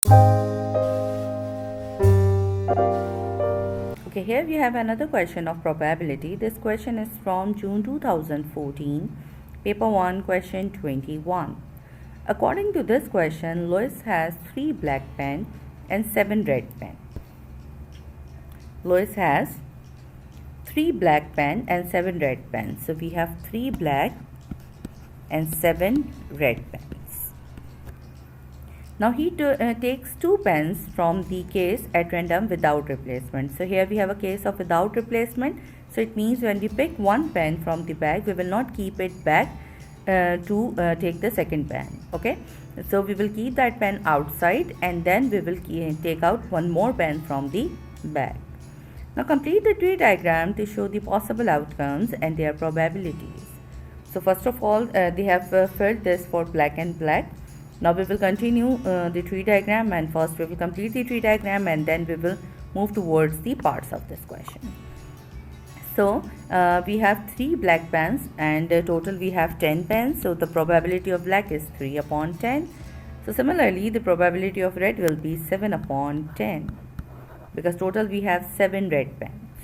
Okay, here we have another question of probability. This question is from June 2014, paper 1, question 21. According to this question, Louis has 3 black pen and 7 red pen. Louis has 3 black pen and 7 red pens. So we have 3 black and 7 red pens. Now he takes 2 pens from the case at random without replacement. So here we have a case of without replacement. So it means when we pick one pen from the bag, we will not keep it back to take the second pen. Okay. So we will keep that pen outside and then we will take out one more pen from the bag. Now complete the tree diagram to show the possible outcomes and their probabilities. So first of all, they have filled this for black and black. Now we will continue the tree diagram, and first we will complete the tree diagram and then we will move towards the parts of this question. So we have 3 black pens and total we have 10 pens. So the probability of black is 3 upon 10. So similarly the probability of red will be 7 upon 10 because total we have 7 red pens.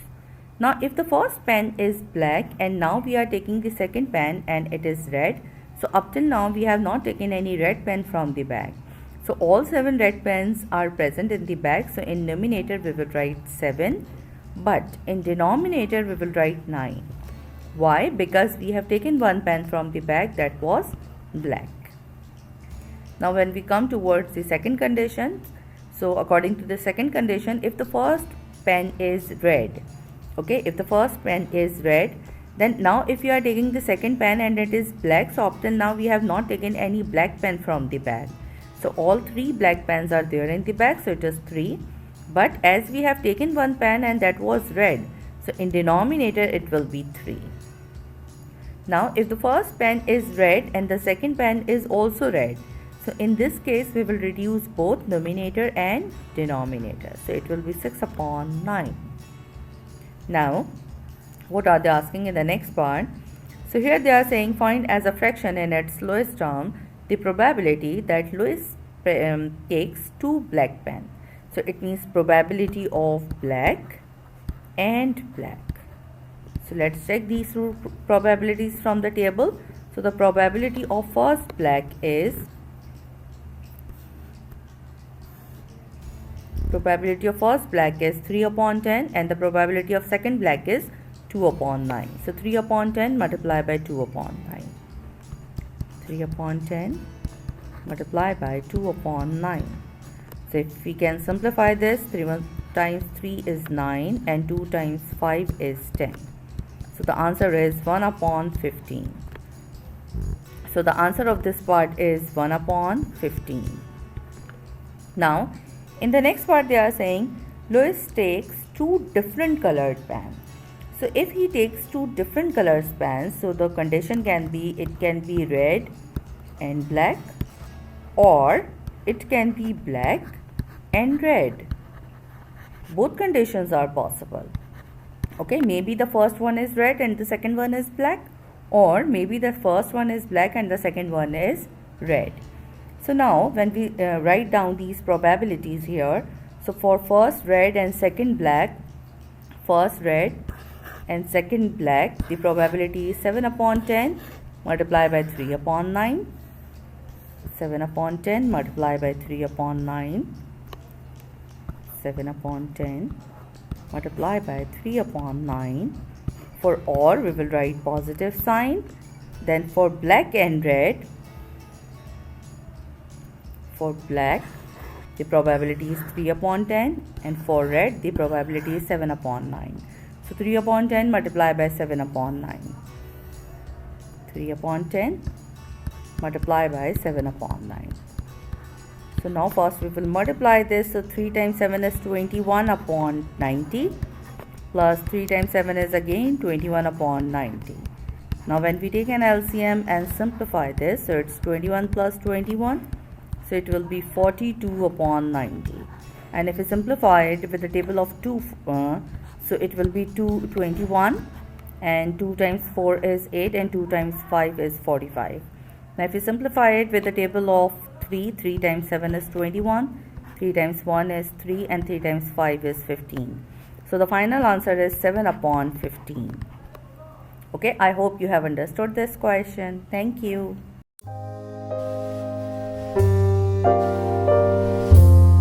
Now if the first pen is black and now we are taking the second pen and it is red. So up till now we have not taken any red pen from the bag. So all 7 red pens are present in the bag. So in numerator we will write 7, but in denominator we will write 9. Why? Because we have taken one pen from the bag that was black. Now when we come towards the second condition, so according to the second condition, if the first pen is red, okay, if the first pen is red, then now if you are taking the second pen and it is black, so up till now we have not taken any black pen from the bag. So all 3 black pens are there in the bag, so it is 3. But as we have taken one pen and that was red, so in denominator it will be 3. Now if the first pen is red and the second pen is also red, so in this case we will reduce both numerator and denominator. So it will be 6 upon 9. Now what are they asking in the next part? So here they are saying find as a fraction in its lowest term the probability that Louis takes 2 black pens. So it means probability of black and black. So let's check these two probabilities from the table. So the probability of first black is 3 upon 10 and the probability of second black is 2 upon 9. So 3 upon 10 multiplied by 2 upon 9. 3 upon 10 multiplied by 2 upon 9. So if we can simplify this, 3 times 3 is 9 and 2 times 5 is 10. So the answer is 1 upon 15. So the answer of this part is 1 upon 15. Now in the next part they are saying Louis takes 2 different colored pens. So if he takes 2 different colors pens, so the condition can be, it can be red and black, or it can be black and red. Both conditions are possible. Okay, maybe the first one is red and the second one is black, or maybe the first one is black and the second one is red. So now when we write down these probabilities here, so for first red and second black, first red and second black, the probability is 7 upon 10 multiplied by 3 upon 9. 7 upon 10 multiplied by 3 upon 9. 7 upon 10 multiplied by 3 upon 9. For or we will write positive sign. Then for black and red, for black the probability is 3 upon 10 and for red the probability is 7 upon 9. So 3 upon 10 multiplied by 7 upon 9. 3 upon 10 multiplied by 7 upon 9. So now first we will multiply this. So 3 times 7 is 21 upon 90 plus 3 times 7 is again 21 upon 90. Now when we take an LCM and simplify this, so it's 21 plus 21. So it will be 42 upon 90. And if we simplify it with the table of 2, so it will be 21 and 2 times 4 is 8 and 2 times 5 is 45. Now if we simplify it with the table of 3 times 7 is 21, 3 times 1 is 3 and 3 times 5 is 15. So the final answer is 7 upon 15. Okay, I hope you have understood this question. Thank you.